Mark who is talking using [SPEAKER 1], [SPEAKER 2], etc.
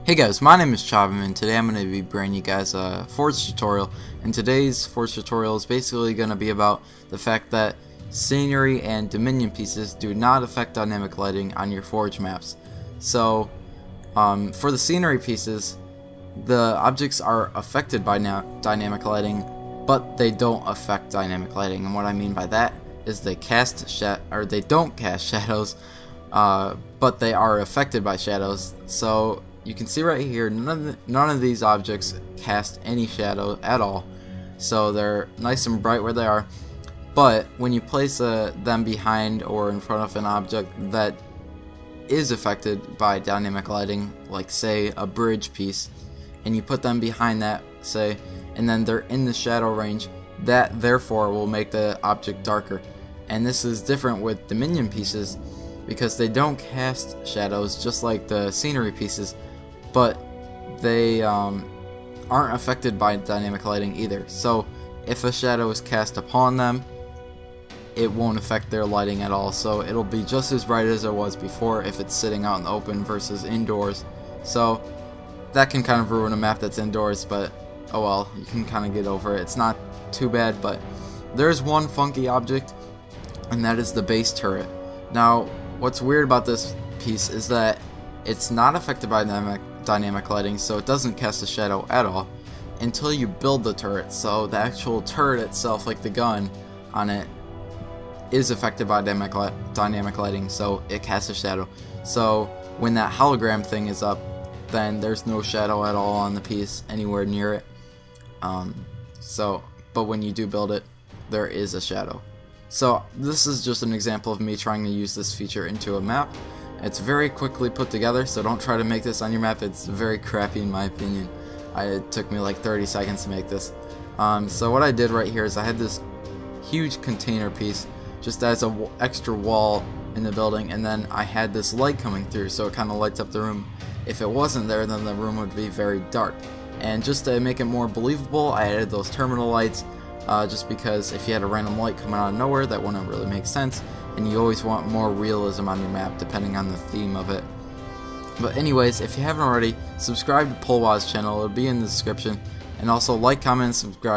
[SPEAKER 1] Hey guys, my name is Chavim, and today I'm going to be bringing you guys a Forge tutorial. And today's Forge tutorial is basically going to be about the fact that scenery and dominion pieces do not affect dynamic lighting on your Forge maps. So, for the scenery pieces, the objects are affected by dynamic lighting, but they don't affect dynamic lighting. And what I mean by that is they don't cast shadows, but they are affected by shadows. So you can see right here, none of these objects cast any shadow at all, so they're nice and bright where they are. But when you place them behind or in front of an object that is affected by dynamic lighting, like say a bridge piece, and you put them behind that, say, and then they're in the shadow range, that therefore will make the object darker. And this is different with dominion pieces because they don't cast shadows just like the scenery pieces, but they aren't affected by dynamic lighting either. So if a shadow is cast upon them, it won't affect their lighting at all, so it'll be just as bright as it was before if it's sitting out in the open versus indoors. So that can kind of ruin a map that's indoors, but oh well, you can kind of get over it. It's not too bad. But there's one funky object, and that is the base turret. Now what's weird about this piece is that it's not affected by dynamic lighting, so it doesn't cast a shadow at all until you build the turret. So the actual turret itself, like the gun on it, is affected by dynamic lighting, so it casts a shadow. So when that hologram thing is up, then there's no shadow at all on the piece anywhere near it. But when you do build it, there is a shadow. So this is just an example of me trying to use this feature into a map. It's very quickly put together, so don't try to make this on your map. It's very crappy in my opinion. It took me like 30 seconds to make this. So what I did right here is I had this huge container piece just as an extra wall in the building, and then I had this light coming through, so it kind of lights up the room. If it wasn't there, then the room would be very dark. And just to make it more believable, I added those terminal lights, just because if you had a random light coming out of nowhere, that wouldn't really make sense. And you always want more realism on your map depending on the theme of it. But anyways, if you haven't already, subscribe to Polwaz's channel, it'll be in the description. And also like, comment, and subscribe.